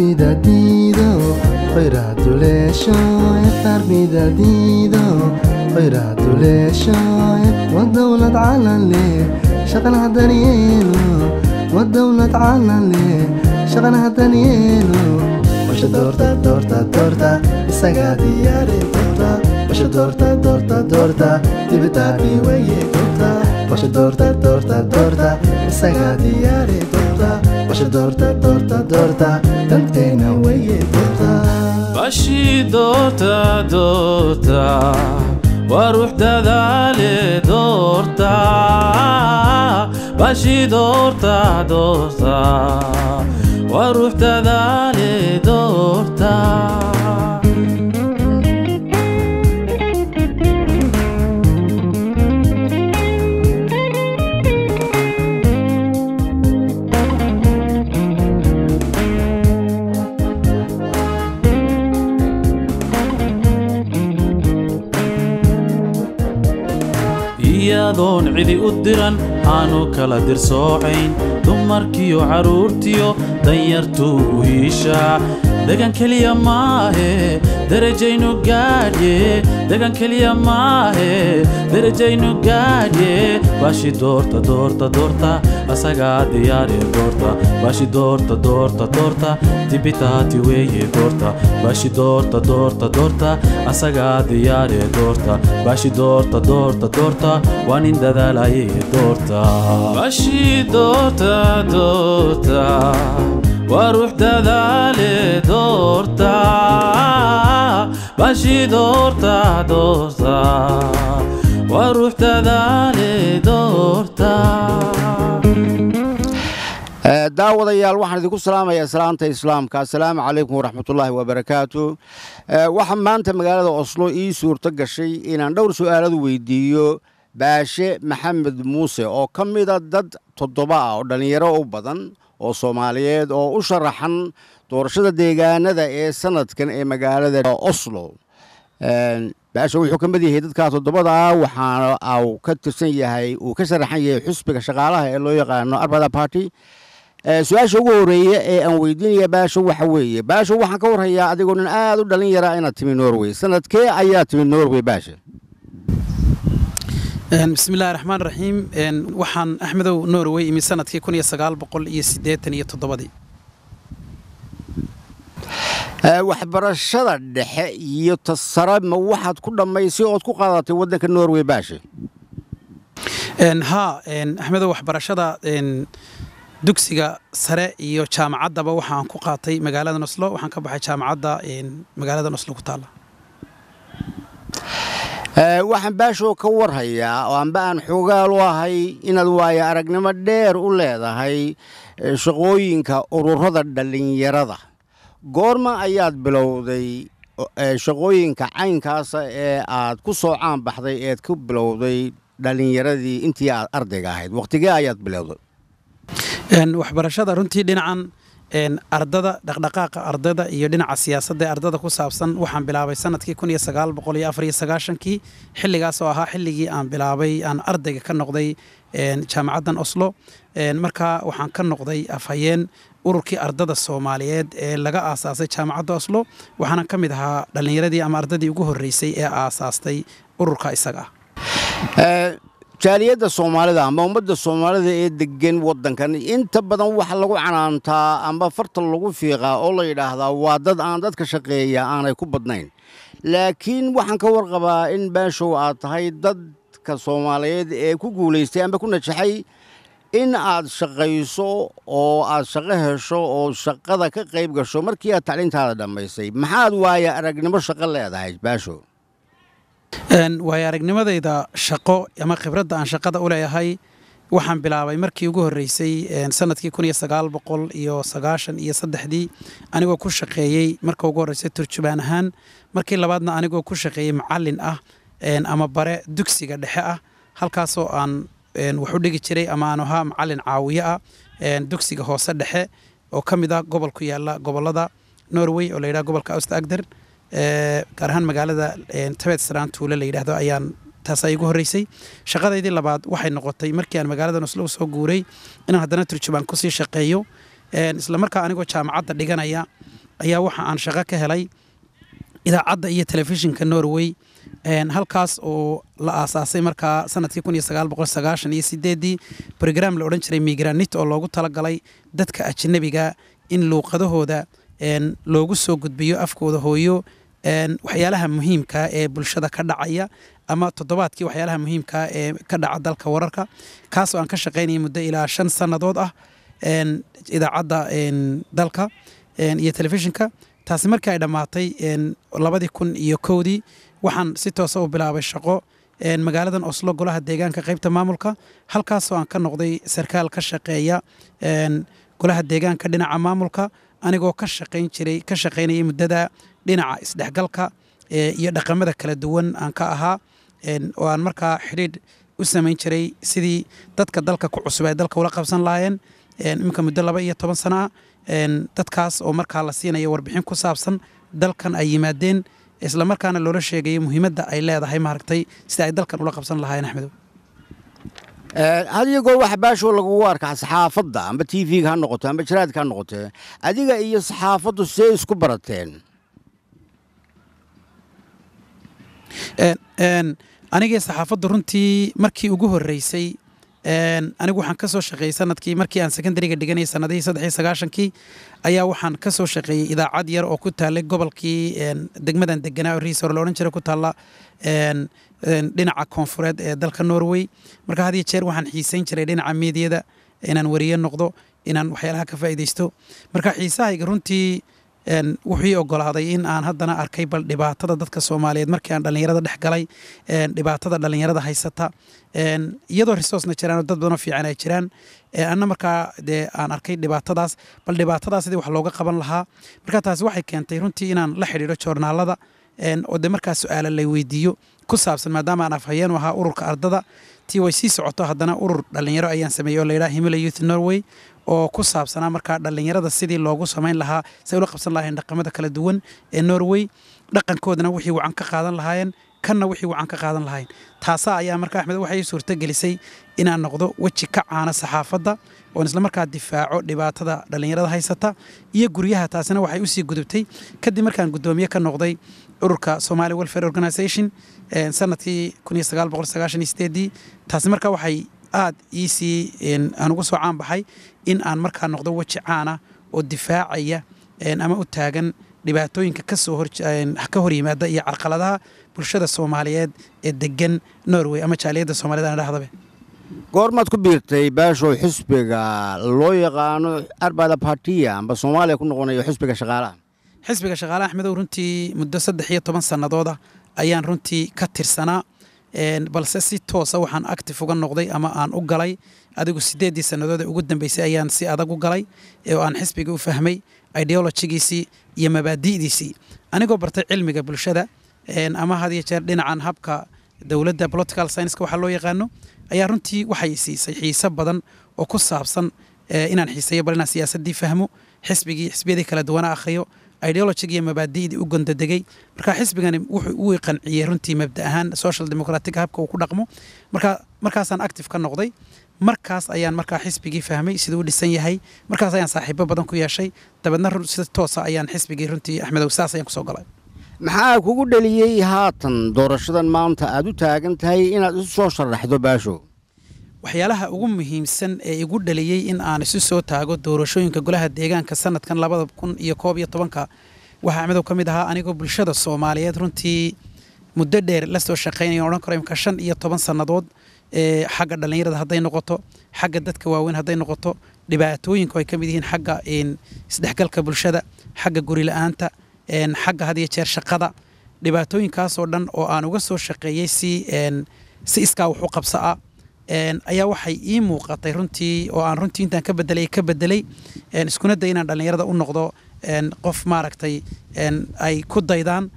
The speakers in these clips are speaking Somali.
midadiido khayraduleeshoy qaar midadiido khayraduleeshoy wadawlad calan leh shaqana daryeelo wadawlad calan leh shaqana daryeelo washa doorta isaga diyaari doorta washa doorta dibitaari waye doorta washa doorta isaga diyaari doorta washa doorta danteena waye doorta bashi doorta waruux dadaale doorta bashi doorta waruux dadaale doorta iyadoon cidi u diran aanu kala dirsoocayn dumarkiyo caruurtiyo danyartuu u hiishaa degan keliya maahe darajaynu gaadhye degan keliya maahe darajaynu gaadhye bashi doorta asagaa diyaare doorta bashi doorta dibitaati weeye doorta bashi doorta asagaa diyaare doorta bashi doorta waa nin dadaalaye doorta bashi doorta waruux dadaale doorta bashi doorta waruux dadaale doorta daawadayaal waxaan idinku salaamayaa salaanta islaamka assalaamu calaykum waraxmatullaahi wabarakaatu waxaan maanta magaalada Oslo ii suurto gashay inaan dhowr su'aalood weydiiyo baashe maxamed muuse oo ka mid ah dad 7 ah oo dhalinyaro u badan oo Soomaaliyeed oo u sharaxan doorashada deegaanada ee sanadkan ee magaalada Oslo baashe wuxuu ka mid yahay dadka 7 ah waxaana uu ka tirsan yahay uu ka sharaxan yahay xisbiga shaqaalaha ee loo yaqaan Arbada Party su'aasha ugu horeeya ee aan weydiinaya baashe waxa weeye baashe waxaan ka warhayaa adigoo nin aad u dhalinyaro inaad timi Norway sanadkee ayaa timi Norway baashe بسم الله الرحمن الرحيم وحن أحمدو نوروي من سنة كي 1987 waxbarashada dhexe iyo tasara ma waxaad ku dhamaysay oo ku qaadatay wadanka Norway baashe ها أحمدو waxbarashada dugsiga sare iyo jaamacadaba waxaan ku qaatay magaalada Oslo waxaan ka baxay jaamacadda magaalada Oslo ku taala waxaan baasho ka warhayaa oo aan baan xogaal u ahay inaad waayo aragnimo dheer u leedahay shaqooyinka ururada dhalinyarada goorma ayaad bilowday shaqooyinka caynkaas ee aad ku soo caan baxday ee ku bilowday dhalinyaradii intii aad ardayga ahayd waqtigee ayaad bilowday waxbarashada runtii dhinacan ardada dhaqdhaqaaqa ardada iyo dhinaca siyaasadda ardada ku saabsan waxaan bilaabay sanadkii 1994 xilligaas oo ahaa xilligii aan bilaabay aan ardayga ka noqday jaamacaddan Oslo marka waxaan ka noqday afhayeen ururkii ardada Soomaaliyeed ee laga aasaasay jaamacadda Oslo waxaana ka mid ahaa dhalinyaradii ama ardadii ugu horeysay ee aasaastay ururka isaga jaaliyada Soomaalida ama ummadda Soomaalida ee degan wadankan inta badan waxa lagu canaantaa ama farta lagu fiiqaa oo la yiraahdaa waa dad aan dadka shaqeeya aanay ku badnayn laakiin waxaan ka warqabaa in baashow aad tahay dadka Soomaaliyeed ee ku guuleystay ama ku najaxay in aad shaqayso oo aad shaqo hesho oo shaqada ka qayb gasho markii aad tacliintaada dhamaysay maxaad waayo aragnimo shaqo leedahay baashow waayo aragnimadayda shaqo ama khibradda aan shaqada u leeyahay waxaan bilaabay markii ugu horeysay sanadkii 1993 anigoo ku shaqeeyay markii ugu horeysay turjubaan ahaan markii labaadna anigoo ku shaqeeyay macallin ah ama bare dugsiga dhexe ah halkaas oo aan wax u dhigi jiray ama aan ahaa macallin caawiye ah dugsiga hoose dhexe oo ka mid ah gobol ku yaala gobolada Norway oo la yiraahdo gobolka Aust-Agder gaar ahaan magaalada Tvedestrand tuulo la yiraahdo ayaan taas ay ugu horeysay shaqadaydii labaad waxay noqotay markii aan magaalada Oslo soo guuray inaan haddana turjubaan ku sii shaqeeyo isla markaa anigoo jaamacadda dhiganaya ayaa waxa aan shaqo ka helay idaacadda iyo telefishinka Norway halkaas oo la aasaasay markaa sanadkii 1998 program la oran jiray Migranit oo loogu talagalay dadka ajnabiga in luuqadahooda loogu soo gudbiyo afkooda hooyo waxyaalaha muhiimka ee bulshada ka dhacaya ama toddobaadkii waxyaalaha muhiimka ee ka dhaca dalka wararka kaas oo aan ka shaqeynay muddo ilaa 5 sanadood ah idaacadda dalka iyo telefishinka taasi markii ay dhamaatay 2001 waxaan si toos ah u bilaabay shaqo magaaladan Oslo golaha deegaanka qaybta maamulka halkaas oo aan ka noqday sarkaal ka shaqeeya golaha deegaanka dhinaca maamulka anigoo ka shaqeynayay muddada dhinaca isdhexgalka iyo dhaqamada kala duwan aan ka ahaa oo aan markaa xiriir u samayn jiray sidii dadka dalka ku cusub ay dalka ula qabsan laayeen imika muddo 12 sano dadkaas oo markaa la siinayo warbixin ku saabsan dalkan ay yimaadeen isla markaana loola sheegay muhiimadda ay leedahay maaragtay sida ay dalkan ula qabsan lahaayeen Axmedow adigoo wax baasho lagu arkaa saxaafadda amba TV-ga ha noqoto amba jaraadka ha noqoto adiga iyo saxaafaddu see isku barateen aniga saxaafaddu runtii markii ugu horeysay anigu waxaan ka soo shaqeeyay sanadkii markii aan secondary-ga dhiganay sanadii 93 ayaa waxaan ka soo shaqeeyay idaacad yar oo ku taalay gobolkii degmadan deganaa oo Risor la oran jiray ku taala dhinaca koonfureed ee dalka Norway marka hadii jeer waxaan xiisayn jiray dhinaca meediyada inaan wariye noqdo inaan waxyaalaha ka faa'iideysto marka xiisahayga runtii wuxuu ogolaaday in aan haddana arkay bal dhibaatada dadka Soomaaliyeed markii aan dhalinyarada dhex galay dhibaatada dhalinyarada haysata iyadoo resource-na jiraan dad badan oo fiican ay jiraan anna markaa aan arkay dhibaatadaas bal dhibaatadaas sidii wax looga qaban lahaa marka taas waxay keentay runtii inaan la xiriiro joornaalada oo markaa su'aalo la weydiiyo ku saabsan maadaama aan afhayeen ahaa ururka ardada tii way sii socoto haddana urur dhalinyaro ayaan sameeyay oo la yiraahdo Himila Youth Norway oo ku saabsanaa markaa dhalinyarada sidii loogu samayn lahaa si ula qabsan lahayn dhaqamada kala duwan ee Norway dhaqankoodana wixii wacan ka qaadan lahaayeen kanna wixii wacan ka qaadan lahayn taasa ayaa markaa Axmed waxay suurta gelisay inaan noqdo waji ka caana saxaafadda oo isla markaa difaaco dhibaatada dhalinyarada haysata iyo guryaha taasina waxay u sii gudubtay kadib markaan gudoomiye ka noqday ururka Somali Welfare Organization sanadkii 1998 taasi markaa waxay aad iisi aan ugu soo caan baxay in aan markaa noqdo waji caana oo difaacaya ama u taagan dhibaatooyinka ka hor yimaada iyo carqaladaha bulshada Soomaaliyeed ee degan Norway ama jaaliyada Soomaalida aan dhahdaba goormaad ku biirtay baasho xisbiga loo yaqaano Arbada Partiya amba Soomaaliya ku noqonayo xisbiga shaqaalaha Axmedow runtii muddo 13 sanadood ayaan runtii ka tirsanaa balse si toos ah waxaan active uga noqday ama aan u galay adigu 8 sanadood ugu dambeysay ayaan si adag u galay oo aan xisbiga u fahmay ideology-giisii iyo mabaadi'diisii anigoo bartay cilmiga bulshada ama hadiya jeer dhinacan habka dawladda political science-ka waxa loo yaqaano ayaa runtii waxay siisay xiiso badan oo ku saabsan inaan xiiseeyo bal inaan siyaasadii fahmo xisbiyadii kala duwan akhriyo ideology iyo mabaadi'dii u gondadegay marka xisbigani wuxuu u qanciyay runtii mabda ahaan social democratic habka uu ku dhaqmo markaasaan active ka noqday markaas ayaan markaa xisbigii fahmay siduu u dhisan yahay markaas ayaan saaxiibo badan ku yeeshay dabadna si toos ah ayaan xisbigii runtii Axmedow saas ayaan ku soo galay maxaa kugu dhaliyay haatan doorashadan maanta aad u taagan tahay inaad isu soo sharaxdo baasho waxyaalaha ugu muhiimsan ee igu dhaliyay in aan isu soo taago doorashooyinka golaha deegaanka sanadkan 2011 waxa Axmedow kamid ahaa anigoo bulshada Soomaaliyeed runtii muddo dheer la soo shaqeynay oran karo imka 15 sanadood xagga dhalinyarada haday noqoto xagga dadka waaweyn haday noqoto dhibaatooyinka ay kamid yihiin xagga isdhexgalka bulshada xagga guri la'aanta xagga hadiya jeer shaqada dhibaatooyinkaas oo dhan oo aan uga soo shaqeeyay si iska wax u qabsaa ayaa waxay ii muuqatay runtii oo aan runtii intaan ka bedelay iskuna day inaan dhalinyarada u noqdo qof maaragtay ay ku daydaan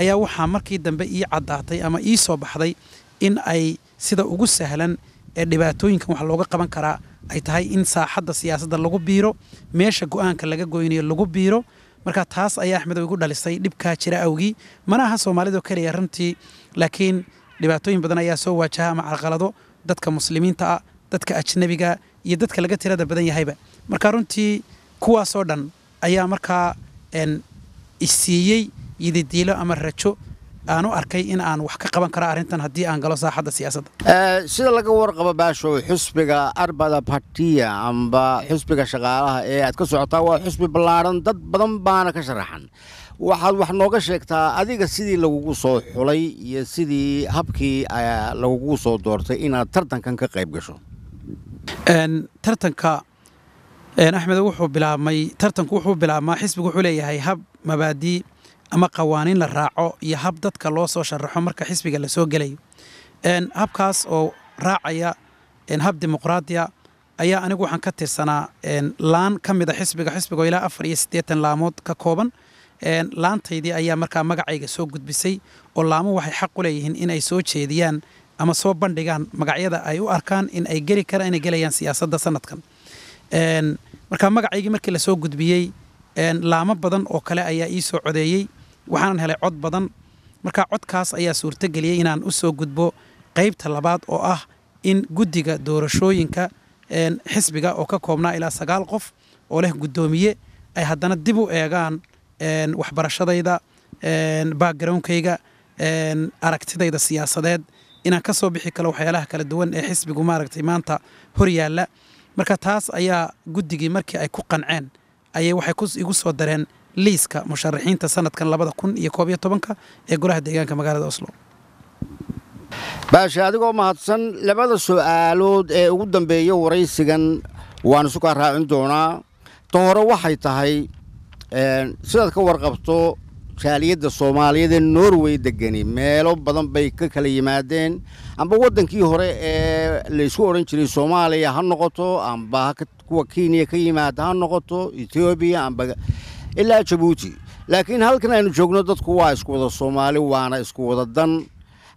ayaa waxa markii dambe ii cadaatay ama ii soo baxday in ay sida ugu sahlan ee dhibaatooyinkan wax looga qaban karaa ay tahay in saaxadda siyaasadda lagu biiro meesha go'aanka laga goynayo lagu biiro marka taas ayaa Axmedow igu dhalisay dhibka jira awgii mana aha Soomaalidu kaliya runtii laakiin dhibaatooyin badan ayaa soo waajaha ama carqalado dadka muslimiinta ah dadka ajnabiga iyo dadka laga tirada badan yahayba marka runtii kuwaas oo dhan ayaa markaa isiiyey yididiilo ama rajo aanu arkay in aan wax ka qaban karo arrintan haddii aan galo saaxadda siyaasadda sida laga warqabo baashow xusbiga arbada partiya amba xusbiga shaqaalaha ee aad ka socotaa waa xusbi ballaaran dad badan baana ka sharaxan waxaad wax nooga sheegtaa adiga sidii lagugu soo xulay iyo sidii habkii lagugu soo doortay inaad tartankan ka qayb gasho tartanka axmed tartanku wuxuu bilaabmaa xisbigu wuxuu leeyahay hab mabaadii ama qawaaniin la raaco iyo hab dadka loo soo sharaxo marka xisbiga la soo gelayo habkaas oo raacaya hab dimuqraadiya ayaa anigu waxaan ka tirsanaa laan ka mid a xisbiga oo ilaa 84 laamood ka kooban laantaydii ayaa markaa magacayga soo gudbisay oo laamo waxay xaq u leeyihiin inay soo jeediyaan ama soo bandhigaan magacyada ay u arkaan in ay geli karaan inay gelayaan siyaasadda sanadkan markaa magacaygii markii la soo gudbiyey laamo badan oo kale ayaa ii soo codeeyey waxaanan helay cod badan markaa codkaas ayaa suurtageliyey inaan u soo gudbo qaybta labaad oo ah in guddiga doorashooyinka xisbiga oo ka koobnaa ilaa 9 qof oo leh guddoomiye ay haddana dib u eegaan waxbarashadayda backgroundkayga aragtidayda siyaasadeed inaan ka soo bixi karo waxyaalaha kala duwan ee xisbigu maaragtay maanta hor yaalla marka taas ayaa guddigii markii ay ku qanceen ayay waxay igu soo dareen liiska musharaxiinta sanadkan 2011 ee golaha deegaanka magaalada Oslo baasha adigoo mahadsan labada su'aalood ee ugu dambeeyay waraysigan waan isu ka raacin doonaa tan hore waxay tahay sidaad ka warqabto jaaliyadda Soomaaliyeed ee Norway degani meelo badan bay ka kala yimaadeen amba wadankii hore ee la isku oran jiray Soomaaliya ha noqoto amba kuwa Kenya ka yimaada ha noqoto Ethiopia amba ilaa Djibouti laakiin halkan aynu joogno dadku waa isku wada Soomaali waana isku wada dan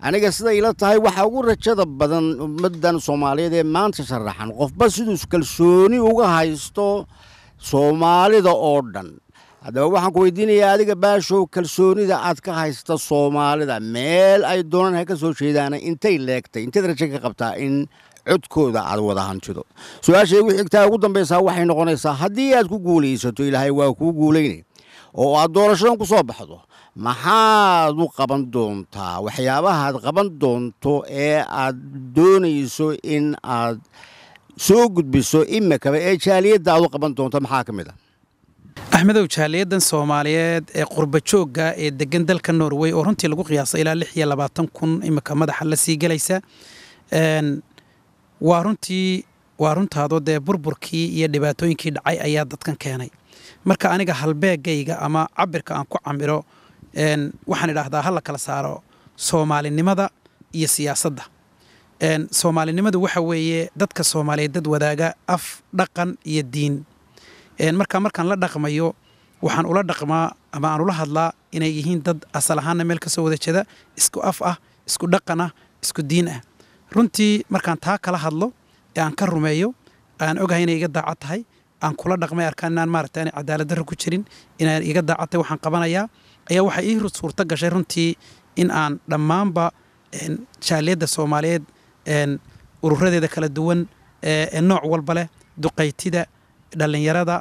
aniga sida ila tahay waxa ugu rajada badan ummadan Soomaaliyeed ee maanta sharaxan qofba sidoo kalsooni uga haysto Soomaalida oo dhan haddaba waxaan ku weydiinayaa adiga baashow kalsoonida aad ka haysta Soomaalida meel ay doonaan ka soo jeedaan intay leegtay intay rajo ka qabtaa in codkooda aad wada hantido su'aasha ugu xigtaa ugu dambaysa waxay noqonaysaa haddii aad ku guuleysato Ilaahay waa ku guuleynay oo aad doorashadan ku soo baxdo maxaad u qaban doontaa waxyaabaha aad qaban doonto ee aad doonayso in aad soo gudbiso imikaba ee jaaliyadda aad u qaban doonto maxaa ka mid ah axmedow jaaliyaddan Soomaaliyeed ee qurba joogga ee degan dalka Norway oo runtii lagu qiyaasay ilaa 26,000 imika madaxa la sii galaysa waa runtaadoo dee burburkii iyo dhibaatooyinkii dhacay ayaa dadkan keenay marka aniga halbeegayga ama cabirka aan ku camiro waxaan idhaahdaa ha la kala saaro Soomaalinimada iyo siyaasadda Soomaalinimadu waxa weeye dadka Soomaaliyeed dad wadaaga af dhaqan iyo diin markaan la dhaqmayo waxaan ula dhaqmaa ama aan ula hadlaa inay yihiin dad asal ahaanna meel ka soo wada jeeda isku af ah isku dhaqan ah isku diin ah runtii markaan taa kala hadlo ee aan ka rumeeyo aan ogahay inay iga daacad tahay aan kula dhaqmay arkaan inaan maaragtay aan cadaalad darro ku jirin inaan iga daacad tahay waxaan qabanayaa ayaa waxay ii suurto gashay runtii in aan dhammaanba jaaliyadda Soomaaliyeed ururadeeda kala duwan ee nooc walba leh duqaytida dhalinyarada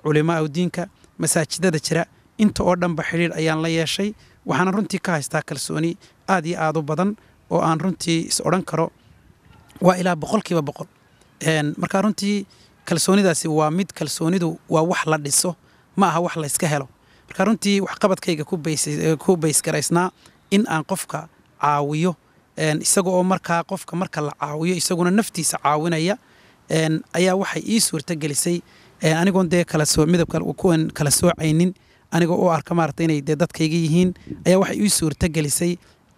culimaa diinka masaajidada jira inta oo dhanba xiriir ayaan la yeeshay waxaan runtii ka haystaa kalsooni aad iyo aad u badan oo aan runtii is oran karo waa ilaa 100% marka runtii kalsoonidaasi waa mid kalsoonidu waa wax la dhiso ma aha wax la iska helo marka runtii wax qabadkayga ku bays garaysnaa in aan qofka caawiyo isaga oo markaa qofka marka la caawiyo isaguna naftiisa caawinaya ayaa waxay ii suurta gelisay anigoon dee midabka kuwan kala soocaynin anigoo u arka maaragtay inay dee dadkayga yihiin ayaa waxay ii suurta gelisay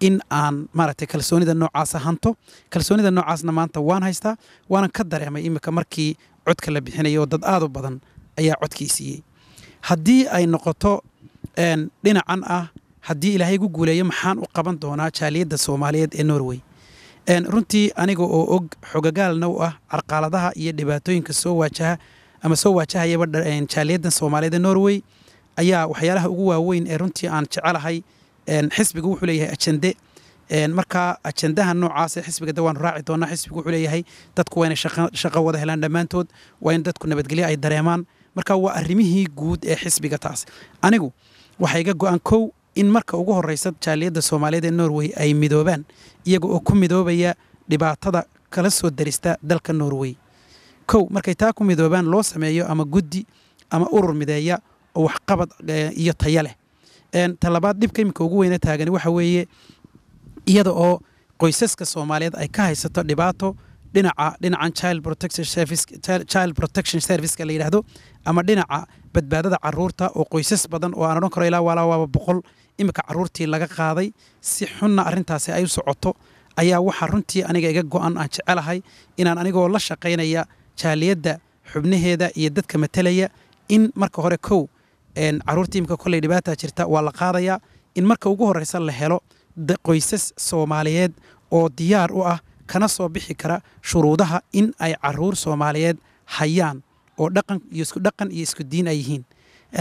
in aan maaragtay kalsoonida noocaas hanto kalsoonida noocaasna maanta waan haystaa waanan ka dareemay imika markii codka la bixinayo dad aad u badan ayaa codkii siiyey haddii ay noqoto dhinacan ah haddii Ilaahay gu guuleeyo maxaan u qaban doonaa jaaliyadda Soomaaliyeed ee Norway runtii aniga oo og xogagaalna u ah carqaladaha iyo dhibaatooyinka soo waajahayaba jaaliyaddan Soomaaliyeed ee Norway ayaa waxyaalaha ugu waaweyn ee runtii aan jecelahay xisbigu wuxuu leeyahay ajende marka ajendaha noocaas ee xisbiga dawaan raaci doona xisbigu wuxuu leeyahay dadku waa inay shaqo wada helaan dhammaantood waa in dadku nabadgelyo ay dareemaan marka waa arrimihii guud ee xisbiga taas anigu waxay iga go'an kow in marka ugu horreysa jaaliyadda Soomaaliyeed ee Norway ay midoobaan iyaga oo ku midoobaya dhibaatada kala soo darista dalka Norway kow markay taa ku midoobaan loo sameeyo ama guddi ama urur mideeya oo wax qabad iyo tayo leh talabaad dhibka imika ugu weyn taagani waxa weeye iyada oo qoysaska Soomaaliyeed ay ka haysato dhibaato dhinacan child protection service ka la yiraahdo ama dhinaca badbaadada caruurta oo qoysas badan oo aan oran karo ilaa waa 100 imika caruurtii laga qaaday si xunna arintaasi ay u socoto ayaa waxa runtii aniga iga go'an aan jecelahay inaan anigoo la shaqeynaya jaaliyadda xubnaheeda iyo dadka matalaya in marka hore kow caruurtii imika kulay dhibaato jirta waa la qaadaya in marka ugu horeysa la helo qoysas Soomaaliyeed oo diyaar u ah kana soo bixi kara shuruudaha in ay caruur Soomaaliyeed hayaan oo dhaqan iyo isku diin ay yihiin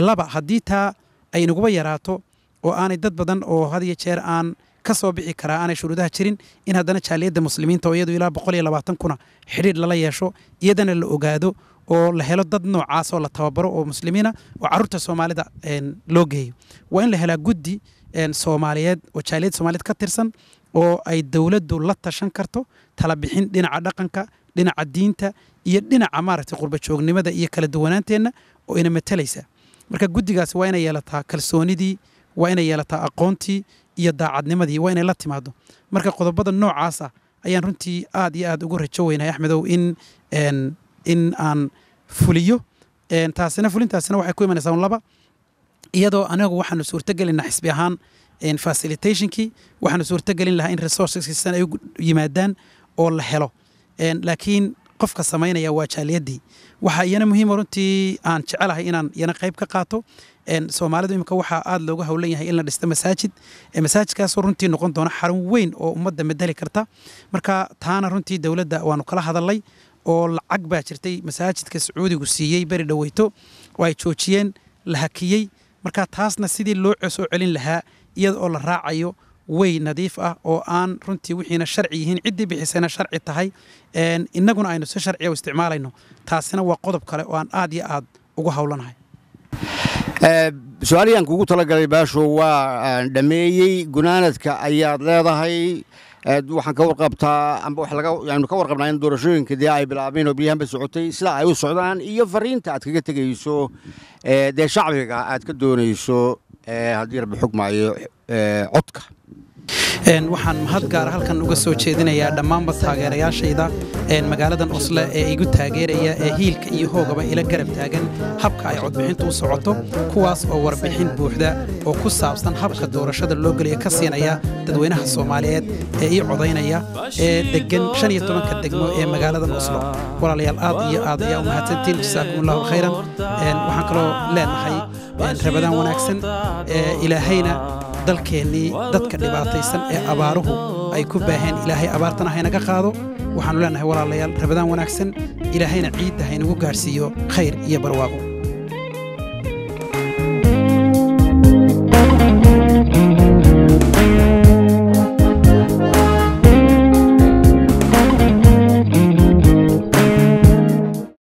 laba hadii taa ay nagu yaraato oo aanay dad badan oo had iyo jeer aan ka soo bixi kara aanay shuruudaha jirin in haddana jaaliyadda muslimiinta oo iyadu ilaa 120 kuna xiriir lala yeesho iyadana la ogaado oo la helo dad noocaas oo la tababaro oo muslimiina oo caruurta Soomaalida loo geeyo waa in la helaa guddi Soomaaliyeed oo jaaliyadda Soomaaliyeed ka tirsan oo ay dawladdu la tashan karto tala bixin dhinaca dhaqanka dhinaca diinta iyo dhinaca maaragtay qurba joognimada iyo kala duwanaanteena oo ina matalaysa marka guddigaas waa inay yeelataa kalsoonidii waa inay yeelataa aqoontii iyo daacadnimadii waa inay la timaado marka qodobada noocaas ah ayaan runtii aad iyo aad ugu rajo weynahay Axmedow in aan fuliyo fulintaasina waxay ku imanaysaa laba iyadoo anagu waxaanu suurtagelinaa xisbi ahaan facilitationkii waxaanu suurtagelin lahaa in resources ay yimaadaan oo la helo laakiin qofka sameynaya waa jaaliyadii waxa iyana muhiim runtii aan jecelahay inaan iyana qayb ka qaato Soomaalidu imika waxa aad looga hawlan yahay in la dhisto masaajidkaas runtii noqon doona xarun weyn oo ummadda madali karta marka taana runtii dawladda waanu kala hadalay oo lacag baa jirtay masaajidka Sacuudigu siiyay bari dhaweyto oo ay joojiyeen la hakiyay marka taasna sidii loo soo celin lahaa iyada oo la raacayo way nadiif ah oo aan runtii wixiina sharci yihiin cidii bixisana sharci tahay inaguna aynu si sharci ah u isticmaalayno taasina waa qodob kale oo aan aad iyo aad ugu hawlanahay su'aaliyan kugu talagalay baasho waa dhameeyay gunaanadka ayaad leedahay waxaan ka warqabtaa amba wax laga yaanu ka warqabnaa in doorashooyinkii ay bilaabeen oo biyahanba socotay sida ay u socdaan iyo fariinta aad kaga tagayso shacbiga aad ka doonayso haddii rabbi xukmaayo codka waxaan mahad gaar halkan uga soo jeedinayaa dhammaanba taageerayaashayda magaaladan Oslo ee igu taageeraya ee hiilka iyo hoogaba ila garab taagan habka ay codbixintu u socoto kuwaas oo warbixin buuxda oo ku saabsan habka doorashada loo galiyo ka siinaya dadweynaha Soomaaliyeed ee ii codaynaya ee degan 15 degmo ee magaaladan Oslo walaalayaal aad iyo aad ayaa u mahadsantiin jazaakumullahu khayran waxaan kaloo leenahay rabadaan wanaagsan ilaahayna dalkeennii dadka dhibaataysan ee abaaruhu ay ku baaheen ilaahay abaartana haynaga qaado waxaanu leenahay walaalayaal rabadaan wanaagsan ilaahayna ciidda haynagu gaarsiiyo khayr iyo barwaaqo